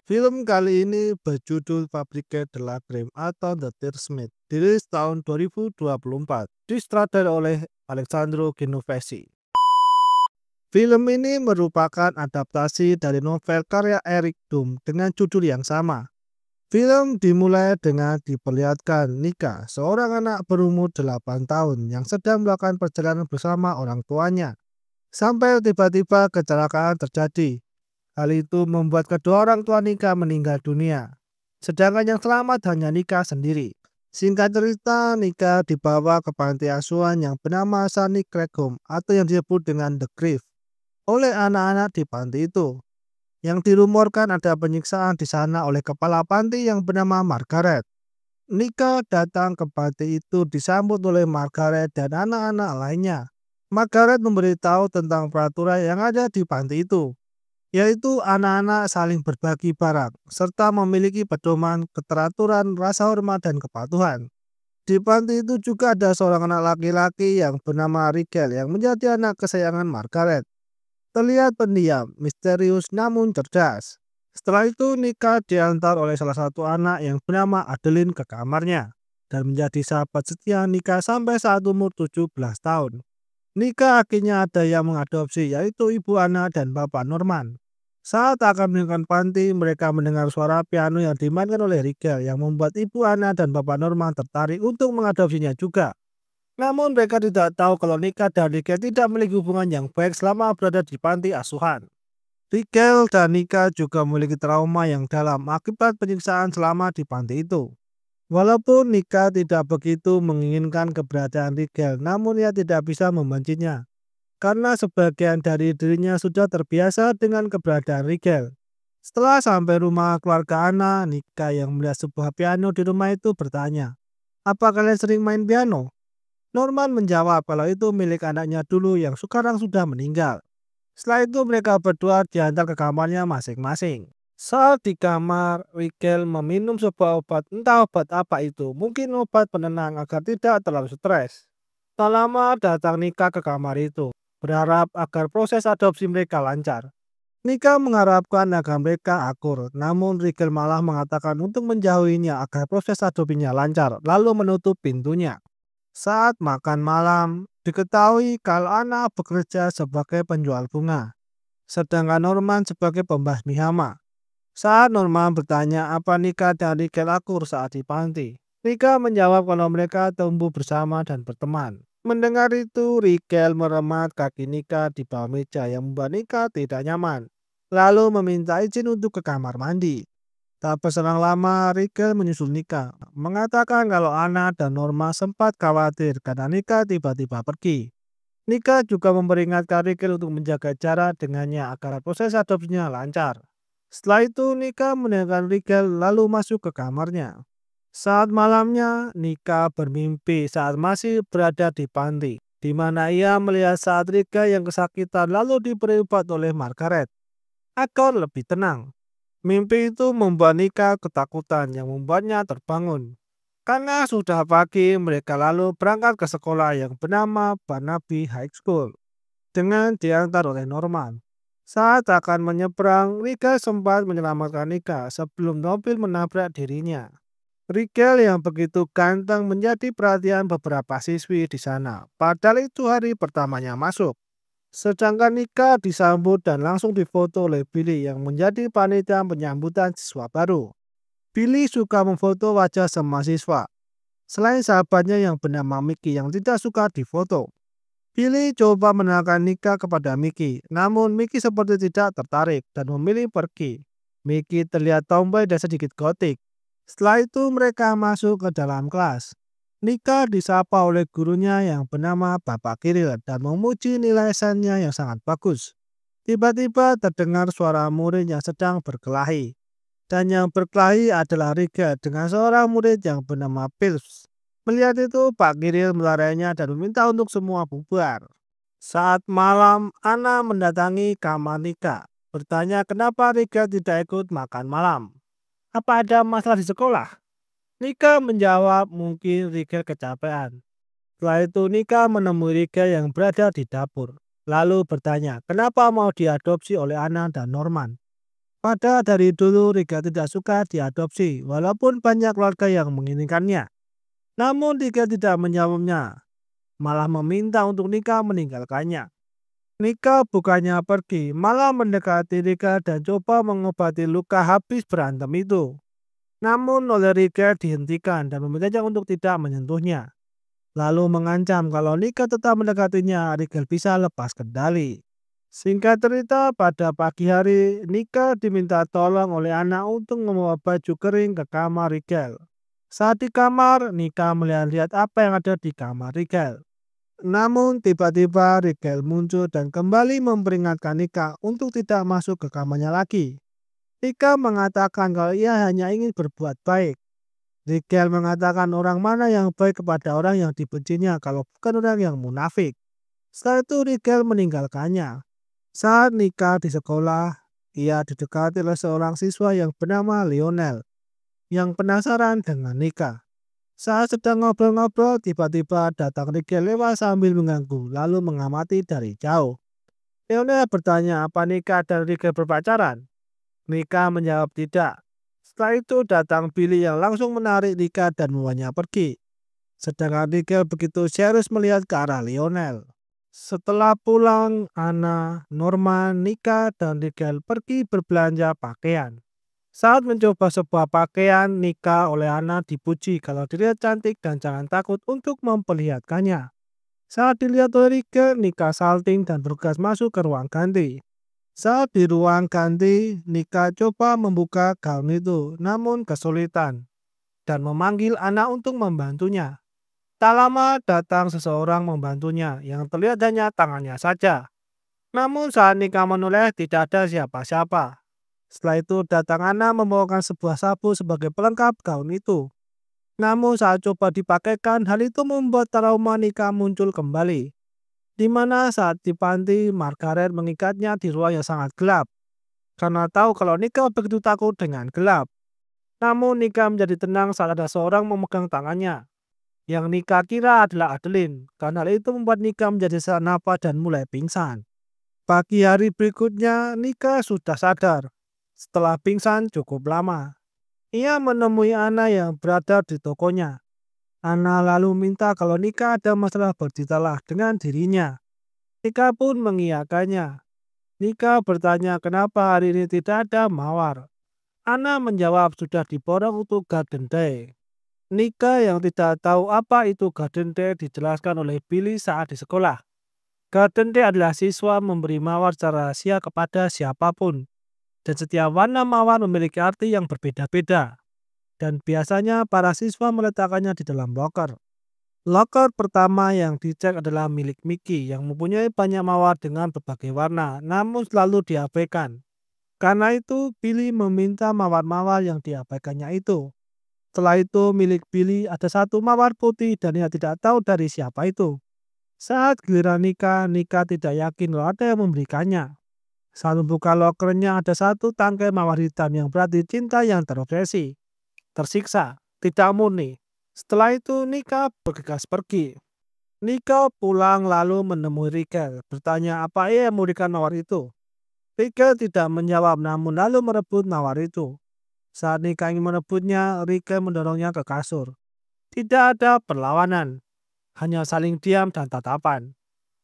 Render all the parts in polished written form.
Film kali ini berjudul Fabricate the Labyrinth atau The Tearsmith, dirilis tahun 2024, disutradarai oleh Alessandro Genovesi. Film ini merupakan adaptasi dari novel karya Eric Doom dengan judul yang sama. Film dimulai dengan diperlihatkan Nika, seorang anak berumur 8 tahun yang sedang melakukan perjalanan bersama orang tuanya. Sampai tiba-tiba kecelakaan terjadi. Hal itu membuat kedua orang tua Nika meninggal dunia. Sedangkan yang selamat hanya Nika sendiri. Singkat cerita, Nika dibawa ke panti asuhan yang bernama Sunny Creek Home atau yang disebut dengan The Grave oleh anak-anak di panti itu. Yang dirumorkan ada penyiksaan di sana oleh kepala panti yang bernama Margaret. Nika datang ke panti itu disambut oleh Margaret dan anak-anak lainnya. Margaret memberitahu tentang peraturan yang ada di panti itu, yaitu anak-anak saling berbagi barang, serta memiliki pedoman keteraturan, rasa hormat, dan kepatuhan. Di panti itu juga ada seorang anak laki-laki yang bernama Rigel yang menjadi anak kesayangan Margaret. Terlihat pendiam, misterius, namun cerdas. Setelah itu Nika diantar oleh salah satu anak yang bernama Adeline ke kamarnya dan menjadi sahabat setia Nika sampai saat umur 17 tahun. Nika akhirnya ada yang mengadopsi, yaitu ibu Anna dan bapak Norman. Saat akan meninggalkan panti, mereka mendengar suara piano yang dimainkan oleh Rigel yang membuat ibu Anna dan bapak Norman tertarik untuk mengadopsinya juga. Namun mereka tidak tahu kalau Nika dan Rigel tidak memiliki hubungan yang baik selama berada di panti asuhan. Rigel dan Nika juga memiliki trauma yang dalam akibat penyiksaan selama di panti itu. Walaupun Nika tidak begitu menginginkan keberadaan Rigel, namun ia tidak bisa membencinya. Karena sebagian dari dirinya sudah terbiasa dengan keberadaan Rigel. Setelah sampai rumah keluarga Anna, Nika yang melihat sebuah piano di rumah itu bertanya, "Apa kalian sering main piano?" Norman menjawab kalau itu milik anaknya dulu yang sekarang sudah meninggal. Setelah itu mereka berdua diantar ke kamarnya masing-masing. Saat di kamar, Rigel meminum sebuah obat, entah obat apa itu, mungkin obat penenang agar tidak terlalu stres. Tak lama datang Nika ke kamar itu, berharap agar proses adopsi mereka lancar. Nika mengharapkan agar mereka akur, namun Rigel malah mengatakan untuk menjauhinya agar proses adopsinya lancar, lalu menutup pintunya. Saat makan malam, diketahui kalau Anna bekerja sebagai penjual bunga, sedangkan Norman sebagai pembasmi hama. Saat Norman bertanya apa Nika dan Rigel akur saat di panti, Nika menjawab kalau mereka tumbuh bersama dan berteman. Mendengar itu, Rigel meremat kaki Nika di bawah meja yang membuat Nika tidak nyaman, lalu meminta izin untuk ke kamar mandi. Tak berselang lama, Rigel menyusul Nika, mengatakan kalau Anna dan Norma sempat khawatir karena Nika tiba-tiba pergi. Nika juga memperingatkan Rigel untuk menjaga jarak dengannya agar proses adopsinya lancar. Setelah itu, Nika meninggalkan Rigel lalu masuk ke kamarnya. Saat malamnya, Nika bermimpi saat masih berada di panti, di mana ia melihat saat Rigel yang kesakitan lalu diberi obat oleh Margaret agar lebih tenang. Mimpi itu membuat Nika ketakutan yang membuatnya terbangun. Karena sudah pagi, mereka lalu berangkat ke sekolah yang bernama Barnaby High School dengan diantar oleh Norman. Saat akan menyeberang, Rigel sempat menyelamatkan Nika sebelum mobil menabrak dirinya. Rigel yang begitu ganteng menjadi perhatian beberapa siswi di sana, padahal itu hari pertamanya masuk. Sedangkan Nika disambut dan langsung difoto oleh Billy yang menjadi panitia penyambutan siswa baru. Billy suka memfoto wajah semua siswa, selain sahabatnya yang bernama Mickey yang tidak suka difoto. Billy coba mengenalkan Nika kepada Mickey, namun Mickey seperti tidak tertarik dan memilih pergi. Mickey terlihat tomboy dan sedikit gotik. Setelah itu mereka masuk ke dalam kelas. Nika disapa oleh gurunya yang bernama Bapak Kiril dan memuji nilai sainnya yang sangat bagus. Tiba-tiba terdengar suara murid yang sedang berkelahi. Dan yang berkelahi adalah Rigel dengan seorang murid yang bernama Phillips. Melihat itu, Pak Kiril melarinya dan meminta untuk semua bubar. Saat malam, Anna mendatangi kamar Nika, bertanya kenapa Rigel tidak ikut makan malam. Apa ada masalah di sekolah? Nika menjawab mungkin Rigel kecapean. Setelah itu Nika menemui Rigel yang berada di dapur. Lalu bertanya kenapa mau diadopsi oleh Anna dan Norman. Pada dari dulu Rigel tidak suka diadopsi, walaupun banyak keluarga yang menginginkannya. Namun Rigel tidak menjawabnya, malah meminta untuk Nika meninggalkannya. Nika bukannya pergi, malah mendekati Rigel dan coba mengobati luka habis berantem itu. Namun oleh Rigel dihentikan dan memintanya untuk tidak menyentuhnya. Lalu mengancam kalau Nika tetap mendekatinya, Rigel bisa lepas kendali. Singkat cerita, pada pagi hari, Nika diminta tolong oleh anak untuk membawa baju kering ke kamar Rigel. Saat di kamar, Nika melihat apa yang ada di kamar Rigel. Namun tiba-tiba Rigel muncul dan kembali memperingatkan Nika untuk tidak masuk ke kamarnya lagi. Nika mengatakan kalau ia hanya ingin berbuat baik. Rigel mengatakan orang mana yang baik kepada orang yang dibencinya kalau bukan orang yang munafik. Setelah itu Rigel meninggalkannya. Saat Nika di sekolah, ia didekati oleh seorang siswa yang bernama Lionel yang penasaran dengan Nika. Saat sedang ngobrol-ngobrol, tiba-tiba datang Rigel lewat sambil mengganggu, lalu mengamati dari jauh. Lionel bertanya apa Nika dan Rigel berpacaran. Nika menjawab tidak. Setelah itu datang Billy yang langsung menarik Nika dan membawanya pergi. Sedangkan Rigel begitu serius melihat ke arah Lionel. Setelah pulang, Anna, Norman, Nika, dan Rigel pergi berbelanja pakaian. Saat mencoba sebuah pakaian, Nika oleh Anna dipuji kalau dilihat cantik dan jangan takut untuk memperlihatkannya. Saat dilihat oleh Rigel, Nika salting dan bergegas masuk ke ruang ganti. Saat di ruang ganti, Nika coba membuka gaun itu, namun kesulitan, dan memanggil Anna untuk membantunya. Tak lama datang seseorang membantunya yang terlihat hanya tangannya saja. Namun saat Nika menoleh tidak ada siapa-siapa. Setelah itu datang Anna membawakan sebuah sapu sebagai pelengkap gaun itu. Namun saat coba dipakaikan, hal itu membuat trauma Nika muncul kembali. Di mana saat di panti, Margaret mengikatnya di ruang yang sangat gelap. Karena tahu kalau Nika begitu takut dengan gelap. Namun Nika menjadi tenang saat ada seorang memegang tangannya. Yang Nika kira adalah Adeline. Karena hal itu membuat Nika menjadi sesak napas dan mulai pingsan. Pagi hari berikutnya, Nika sudah sadar. Setelah pingsan cukup lama, ia menemui Anna yang berada di tokonya. Anna lalu minta kalau Nika ada masalah berceritalah dengan dirinya. Nika pun mengiyakannya. Nika bertanya kenapa hari ini tidak ada mawar. Anna menjawab sudah diborong untuk Garden Day. Nika yang tidak tahu apa itu Garden Day dijelaskan oleh Billy saat di sekolah. Garden Day adalah siswa memberi mawar secara rahasia kepada siapapun. Dan setiap warna mawar memiliki arti yang berbeda-beda. Dan biasanya para siswa meletakkannya di dalam loker. Loker pertama yang dicek adalah milik Mickey yang mempunyai banyak mawar dengan berbagai warna, namun selalu diabaikan. Karena itu, Billy meminta mawar-mawar yang diabaikannya itu. Setelah itu, milik Billy ada satu mawar putih dan ia tidak tahu dari siapa itu. Saat giliran Nika, Nika tidak yakin kalau ada yang memberikannya. Saat membuka lokernya ada satu tangkai mawar hitam yang berarti cinta yang terobsesi, tersiksa, tidak murni. Setelah itu Nika bergegas pergi. Nika pulang lalu menemui Rigel, bertanya apa ia yang memberikan mawar itu. Rigel tidak menjawab namun lalu merebut mawar itu. Saat Nika ingin merebutnya, Rigel mendorongnya ke kasur. Tidak ada perlawanan, hanya saling diam dan tatapan.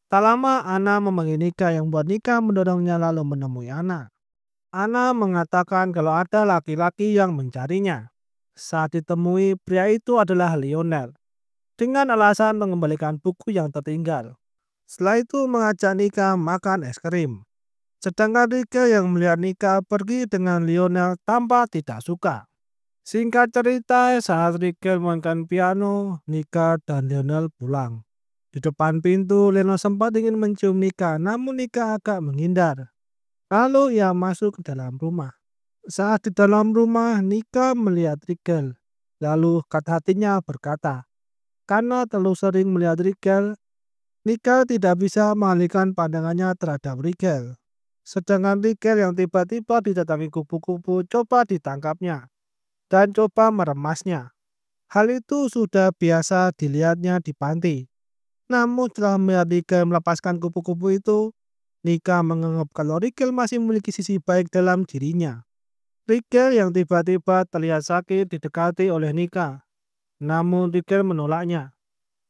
Tak lama Anna memanggil Nika yang membuat Nika mendorongnya lalu menemui Anna. Anna mengatakan kalau ada laki-laki yang mencarinya. Saat ditemui, pria itu adalah Lionel. Dengan alasan mengembalikan buku yang tertinggal. Setelah itu mengajak Nika makan es krim. Sedangkan Nika yang melihat Nika pergi dengan Lionel tanpa tidak suka. Singkat cerita, saat Rigel memainkan piano, Nika dan Lionel pulang. Di depan pintu, Lionel sempat ingin mencium Nika, namun Nika agak menghindar. Lalu ia masuk ke dalam rumah. Saat di dalam rumah, Nika melihat Rigel. Lalu kata hatinya berkata, karena terlalu sering melihat Rigel, Nika tidak bisa mengalihkan pandangannya terhadap Rigel. Sedangkan Rigel yang tiba-tiba didatangi kupu-kupu coba ditangkapnya dan coba meremasnya. Hal itu sudah biasa dilihatnya di panti. Namun setelah melihat Rigel melepaskan kupu-kupu itu, Nika menganggap kalau Rigel masih memiliki sisi baik dalam dirinya. Rigel yang tiba-tiba terlihat sakit didekati oleh Nika, namun Rigel menolaknya.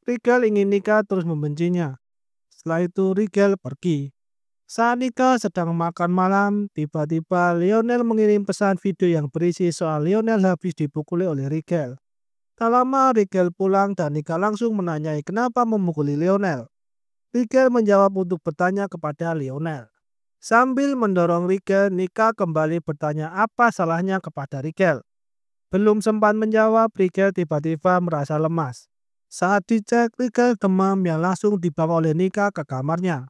Rigel ingin Nika terus membencinya. Setelah itu Rigel pergi. Saat Nika sedang makan malam, tiba-tiba Lionel mengirim pesan video yang berisi soal Lionel habis dipukuli oleh Rigel. Tak lama Rigel pulang dan Nika langsung menanyai kenapa memukuli Lionel. Rigel menjawab untuk bertanya kepada Lionel. Sambil mendorong Rigel, Nika kembali bertanya apa salahnya kepada Rigel. Belum sempat menjawab, Rigel tiba-tiba merasa lemas. Saat dicek, Rigel demam yang langsung dibawa oleh Nika ke kamarnya.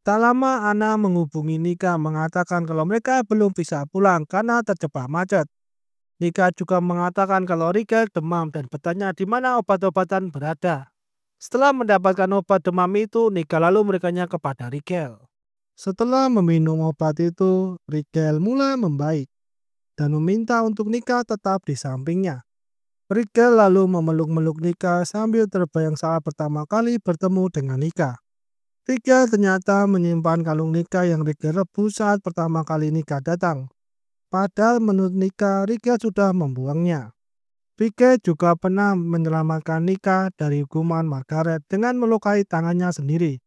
Tak lama Anna menghubungi Nika mengatakan kalau mereka belum bisa pulang karena terjebak macet. Nika juga mengatakan kalau Rigel demam dan bertanya di mana obat-obatan berada. Setelah mendapatkan obat demam itu, Nika lalu memberikannya kepada Rigel. Setelah meminum obat itu, Rigel mulai membaik dan meminta untuk Nika tetap di sampingnya. Rigel lalu memeluk-meluk Nika sambil terbayang saat pertama kali bertemu dengan Nika. Rigel ternyata menyimpan kalung Nika yang Rigel rebus saat pertama kali Nika datang. Padahal menurut Nika, Rigel sudah membuangnya. Rigel juga pernah menyelamatkan Nika dari hukuman Margaret dengan melukai tangannya sendiri.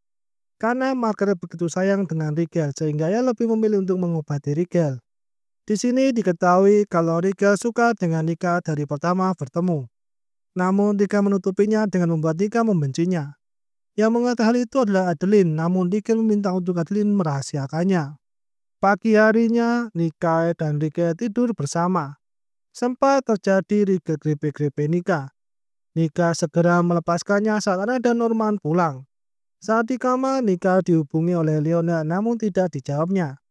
Karena Margaret begitu sayang dengan Rigel sehingga ia lebih memilih untuk mengobati Rigel. Di sini diketahui kalau Rigel suka dengan Nika dari pertama bertemu. Namun Nika menutupinya dengan membuat Nika membencinya. Yang mengatakan hal itu adalah Adeline, namun Rigel meminta untuk Adeline merahasiakannya. Pagi harinya, Nika dan Rigel tidur bersama. Sempat terjadi Rigel grepe-grepe Nika. Nika segera melepaskannya saat Anna dan Norman pulang. Saat di kamar, Nika dihubungi oleh Lionel namun tidak dijawabnya.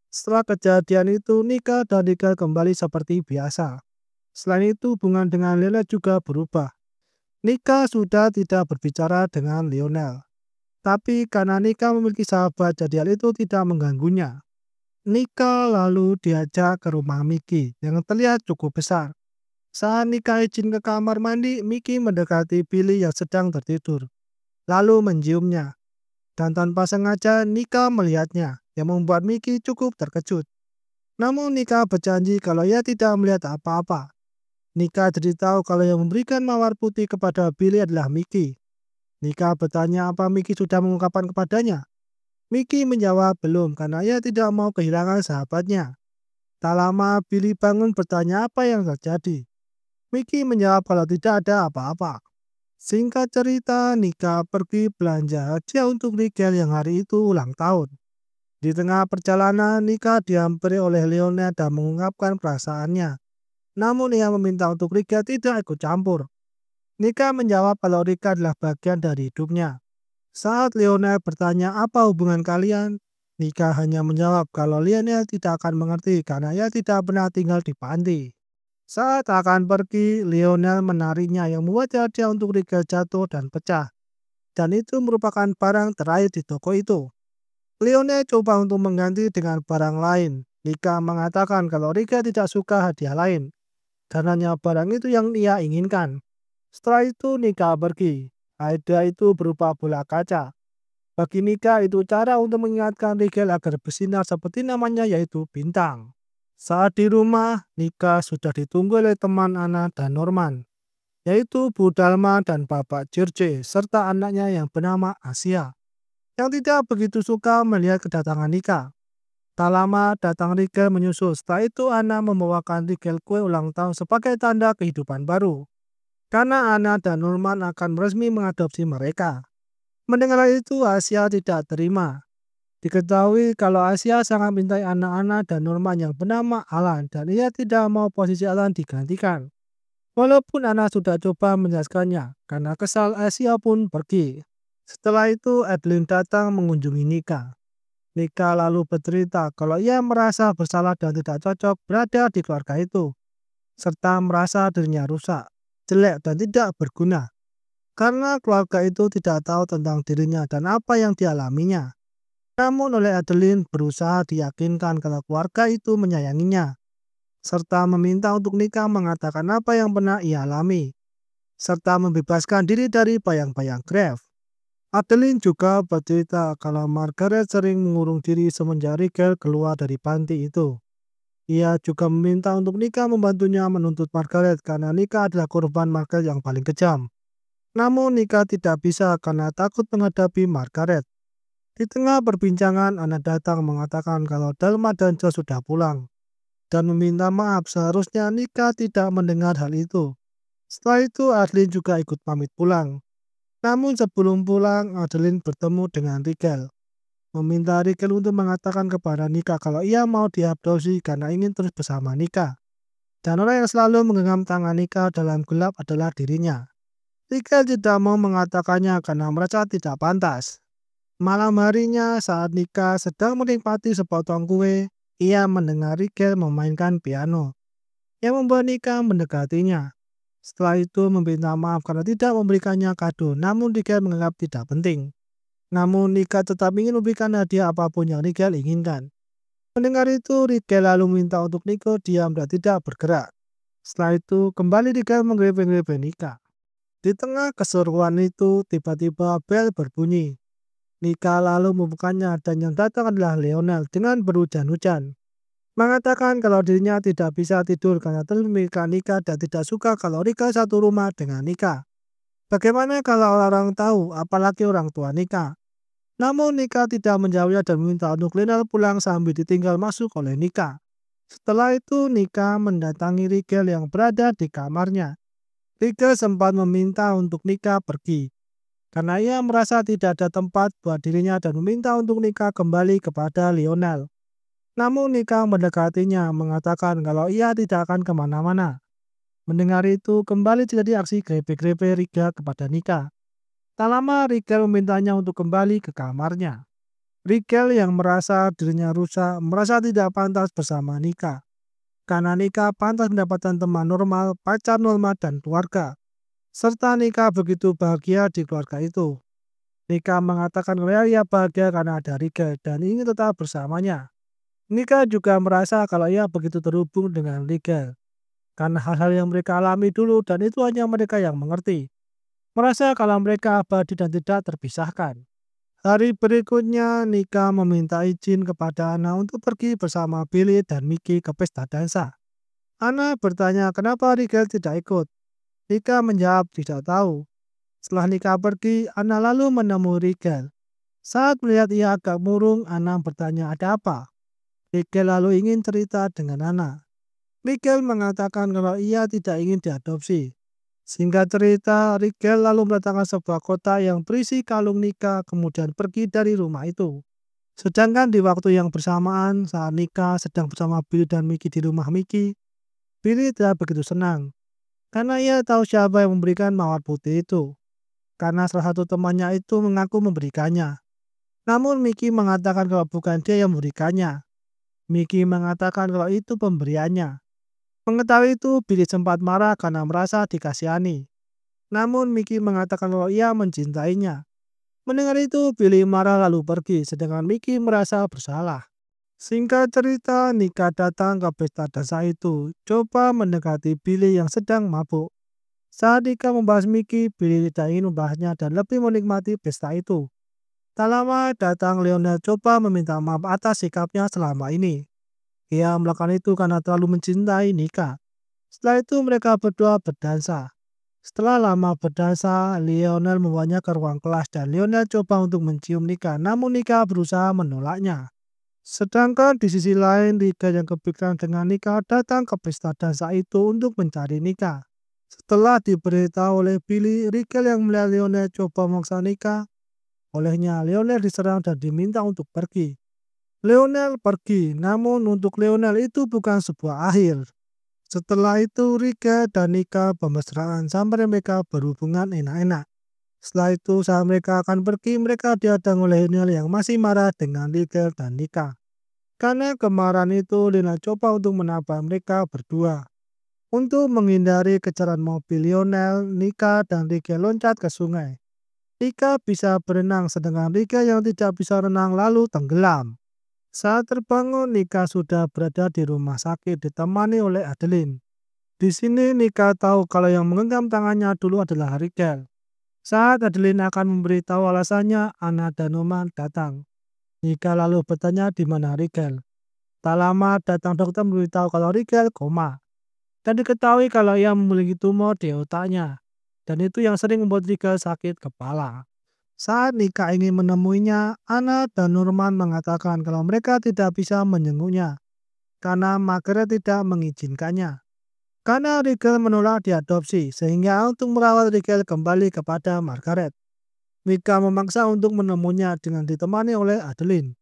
Setelah kejadian itu, Nika dan Rigel kembali seperti biasa. Selain itu, hubungan dengan Lionel juga berubah. Nika sudah tidak berbicara dengan Lionel. Tapi karena Nika memiliki sahabat, jadi hal itu tidak mengganggunya. Nika lalu diajak ke rumah Mickey yang terlihat cukup besar. Saat Nika izin ke kamar mandi, Mickey mendekati Billy yang sedang tertidur, lalu menciumnya. Dan tanpa sengaja, Nika melihatnya, yang membuat Mickey cukup terkejut. Namun Nika berjanji kalau ia tidak melihat apa-apa. Nika jadi tahu kalau yang memberikan mawar putih kepada Billy adalah Mickey. Nika bertanya apa Mickey sudah mengungkapkan kepadanya. Mickey menjawab belum karena ia tidak mau kehilangan sahabatnya. Tak lama Billy bangun bertanya apa yang terjadi. Mickey menjawab kalau tidak ada apa-apa. Singkat cerita, Nika pergi belanja hadiah untuk Rigel yang hari itu ulang tahun. Di tengah perjalanan, Nika dihampiri oleh Lionel dan mengungkapkan perasaannya. Namun ia meminta untuk Rigel tidak ikut campur. Nika menjawab kalau Rigel adalah bagian dari hidupnya. Saat Lionel bertanya apa hubungan kalian, Nika hanya menjawab kalau Lionel tidak akan mengerti karena ia tidak pernah tinggal di panti. Saat akan pergi, Lionel menariknya yang membuat hadiah untuk Rigel jatuh dan pecah. Dan itu merupakan barang terakhir di toko itu. Lionel coba untuk mengganti dengan barang lain. Nika mengatakan kalau Rigel tidak suka hadiah lain. Karenanya barang itu yang ia inginkan. Setelah itu Nika pergi. Hadiah itu berupa bola kaca. Bagi Nika itu cara untuk mengingatkan Rigel agar bersinar seperti namanya yaitu bintang. Saat di rumah, Nika sudah ditunggu oleh teman Anna dan Norman, yaitu Bu Dalma dan Bapak George, serta anaknya yang bernama Asia, yang tidak begitu suka melihat kedatangan Nika. Tak lama datang Rigel menyusul. Setelah itu Anna membawakan Rigel kue ulang tahun sebagai tanda kehidupan baru. Karena Anna dan Norman akan resmi mengadopsi mereka. Mendengar hal itu Asia tidak terima. Diketahui kalau Asia sangat mencintai anak-anak dan Norman yang bernama Alan dan ia tidak mau posisi Alan digantikan. Walaupun Anna sudah coba menjelaskannya, karena kesal Asia pun pergi. Setelah itu Adeline datang mengunjungi Nika. Nika lalu bercerita kalau ia merasa bersalah dan tidak cocok berada di keluarga itu, serta merasa dirinya rusak, jelek dan tidak berguna. Karena keluarga itu tidak tahu tentang dirinya dan apa yang dialaminya. Namun oleh Adeline berusaha diyakinkan kalau keluarga itu menyayanginya, serta meminta untuk Nika mengatakan apa yang pernah ia alami, serta membebaskan diri dari bayang-bayang Grave. Adeline juga bercerita kalau Margaret sering mengurung diri semenjak Rigel keluar dari panti itu. Ia juga meminta untuk Nika membantunya menuntut Margaret karena Nika adalah korban Margaret yang paling kejam. Namun Nika tidak bisa karena takut menghadapi Margaret. Di tengah perbincangan, Anna datang mengatakan kalau Dalma dan Joe sudah pulang dan meminta maaf. Seharusnya Nika tidak mendengar hal itu. Setelah itu Adeline juga ikut pamit pulang. Namun sebelum pulang, Adeline bertemu dengan Rigel, meminta Rigel untuk mengatakan kepada Nika kalau ia mau diadopsi karena ingin terus bersama Nika. Dan orang yang selalu menggenggam tangan Nika dalam gelap adalah dirinya. Rigel tidak mau mengatakannya karena merasa tidak pantas. Malam harinya saat Nika sedang menikmati sepotong kue, ia mendengar Rigel memainkan piano, yang membuat Nika mendekatinya. Setelah itu meminta maaf karena tidak memberikannya kado, namun Rigel menganggap tidak penting. Namun Nika tetap ingin memberikan hadiah apapun yang Rigel inginkan. Mendengar itu, Rigel lalu minta untuk Nika diam dan tidak bergerak. Setelah itu, kembali Rigel menggelepek-gelepek Nika. Di tengah keseruan itu, tiba-tiba bel berbunyi. Nika lalu membukanya dan yang datang adalah Lionel dengan berhujan-hujan, mengatakan kalau dirinya tidak bisa tidur karena terus memikirkan Nika dan tidak suka kalau Nika satu rumah dengan Nika. Bagaimana kalau orang tahu, apalagi orang tua Nika? Namun Nika tidak menjawabnya dan meminta untuk Lionel pulang sambil ditinggal masuk oleh Nika. Setelah itu Nika mendatangi Rigel yang berada di kamarnya. Rigel sempat meminta untuk Nika pergi karena ia merasa tidak ada tempat buat dirinya dan meminta untuk Nika kembali kepada Lionel. Namun Nika mendekatinya mengatakan kalau ia tidak akan kemana-mana. Mendengar itu kembali terjadi aksi grepe-grepe Rigel kepada Nika. Tak lama Rigel memintanya untuk kembali ke kamarnya. Rigel yang merasa dirinya rusak merasa tidak pantas bersama Nika. Karena Nika pantas mendapatkan teman normal, pacar normal, dan keluarga. Serta Nika begitu bahagia di keluarga itu. Nika mengatakan kalau ia bahagia karena ada Rigel dan ingin tetap bersamanya. Nika juga merasa kalau ia begitu terhubung dengan Rigel karena hal-hal yang mereka alami dulu dan itu hanya mereka yang mengerti. Merasa kalau mereka abadi dan tidak terpisahkan. Hari berikutnya, Nika meminta izin kepada Anna untuk pergi bersama Billy dan Mickey ke pesta dansa. Anna bertanya kenapa Rigel tidak ikut. Nika menjawab tidak tahu. Setelah Nika pergi, Anna lalu menemui Rigel. Saat melihat ia agak murung, Anna bertanya ada apa. Rigel lalu ingin cerita dengan Anna. Rigel mengatakan kalau ia tidak ingin diadopsi. Singkat cerita, Rigel lalu mendatangkan sebuah kotak yang berisi kalung Nika kemudian pergi dari rumah itu. Sedangkan di waktu yang bersamaan saat Nika sedang bersama Billy dan Mickey di rumah Mickey, Billy tidak begitu senang karena ia tahu siapa yang memberikan mawar putih itu. Karena salah satu temannya itu mengaku memberikannya. Namun Mickey mengatakan kalau bukan dia yang memberikannya. Mickey mengatakan kalau itu pemberiannya. Mengetahui itu, Billy sempat marah karena merasa dikasihani. Namun Mickey mengatakan kalau ia mencintainya. Mendengar itu, Billy marah lalu pergi, sedangkan Mickey merasa bersalah. Singkat cerita, Nika datang ke pesta dansa itu, coba mendekati Billy yang sedang mabuk. Saat Nika membahas Mickey, Billy tidak ingin membahasnya dan lebih menikmati pesta itu. Tak lama datang Lionel coba meminta maaf atas sikapnya selama ini. Ia melakukan itu karena terlalu mencintai Nika. Setelah itu mereka berdua berdansa. Setelah lama berdansa, Lionel membawanya ke ruang kelas dan Lionel coba untuk mencium Nika, namun Nika berusaha menolaknya. Sedangkan di sisi lain, Riga yang kepikiran dengan Nika datang ke pesta dansa itu untuk mencari Nika. Setelah diberitahu oleh Billy, Rigel yang melihat Lionel coba memaksa Nika. Olehnya, Lionel diserang dan diminta untuk pergi. Lionel pergi, namun untuk Lionel itu bukan sebuah akhir. Setelah itu, Rigel dan Nika bermesraan sampai mereka berhubungan enak-enak. Setelah itu, saat mereka akan pergi, mereka dihadang oleh Lionel yang masih marah dengan Rigel dan Nika. Karena kemarahan itu, Lionel coba untuk menabrak mereka berdua. Untuk menghindari kejaran mobil Lionel, Nika dan Rigel loncat ke sungai. Nika bisa berenang sedangkan Rigel yang tidak bisa renang lalu tenggelam. Saat terbangun, Nika sudah berada di rumah sakit ditemani oleh Adeline. Di sini Nika tahu kalau yang menggenggam tangannya dulu adalah Rigel. Saat Adeline akan memberitahu alasannya, Anna dan Norman datang. Nika lalu bertanya di mana Rigel. Tak lama datang dokter memberitahu kalau Rigel koma. Dan diketahui kalau ia memiliki tumor di otaknya. Dan itu yang sering membuat Rigel sakit kepala. Saat Nika ingin menemuinya, Anna dan Norman mengatakan kalau mereka tidak bisa menjenguknya karena Margaret tidak mengizinkannya. Karena Rigel menolak diadopsi, sehingga untuk merawat Rigel kembali kepada Margaret, Nika memaksa untuk menemuinya dengan ditemani oleh Adeline.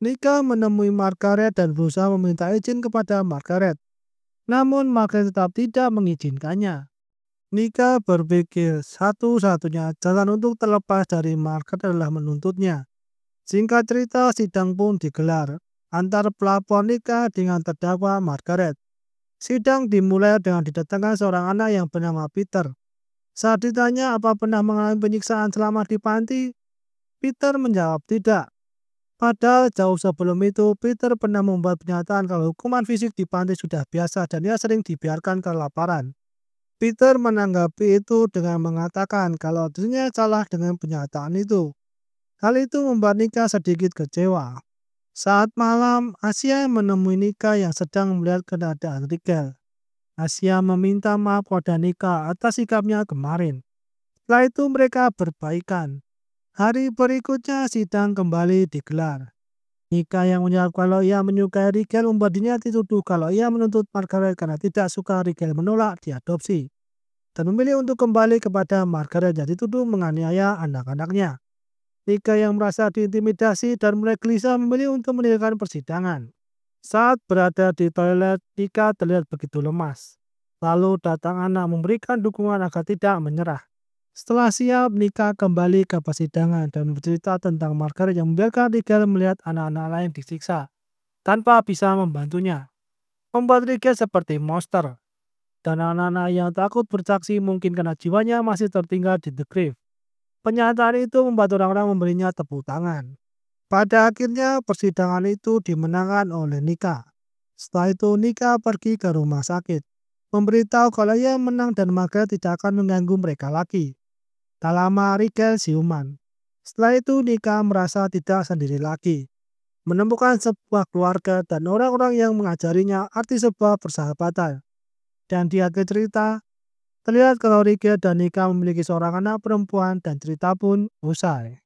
Nika menemui Margaret dan berusaha meminta izin kepada Margaret, namun Margaret tetap tidak mengizinkannya. Nika berpikir satu-satunya jalan untuk terlepas dari Margaret adalah menuntutnya. Singkat cerita, sidang pun digelar antara pelapor Nika dengan terdakwa Margaret. Sidang dimulai dengan didatangkan seorang anak yang bernama Peter. Saat ditanya apa pernah mengalami penyiksaan selama di panti, Peter menjawab tidak. Padahal jauh sebelum itu, Peter pernah membuat pernyataan kalau hukuman fisik di panti sudah biasa dan ia sering dibiarkan kelaparan. Peter menanggapi itu dengan mengatakan kalau dirinya salah dengan pernyataan itu. Hal itu membuat Nika sedikit kecewa. Saat malam, Asia menemui Nika yang sedang melihat keadaan Rigel. Asia meminta maaf kepada Nika atas sikapnya kemarin. Setelah itu mereka berbaikan. Hari berikutnya sidang kembali digelar. Nika yang menjawab kalau ia menyukai Rigel membuat dirinya dituduh kalau ia menuntut Margaret karena tidak suka Rigel menolak diadopsi dan memilih untuk kembali kepada Margaret yang dituduh menganiaya anak-anaknya. Nika yang merasa diintimidasi dan mulai gelisah memilih untuk meninggalkan persidangan. Saat berada di toilet, Nika terlihat begitu lemas. Lalu datang anak memberikan dukungan agar tidak menyerah. Setelah siap, Nika kembali ke persidangan dan bercerita tentang Margaret yang membiarkan Rigel melihat anak-anak lain disiksa tanpa bisa membantunya. Membuat Rigel seperti monster. Dan anak-anak yang takut bersaksi mungkin karena jiwanya masih tertinggal di The Grave. Pernyataan itu membuat orang-orang memberinya tepuk tangan. Pada akhirnya persidangan itu dimenangkan oleh Nika. Setelah itu Nika pergi ke rumah sakit, memberitahu kalau ia menang dan Margaret tidak akan mengganggu mereka lagi. Tak lama Rigel siuman. Setelah itu Nika merasa tidak sendiri lagi, menemukan sebuah keluarga dan orang-orang yang mengajarinya arti sebuah persahabatan. Dan di akhir cerita, terlihat kalau Rigel dan Nika memiliki seorang anak perempuan dan cerita pun usai.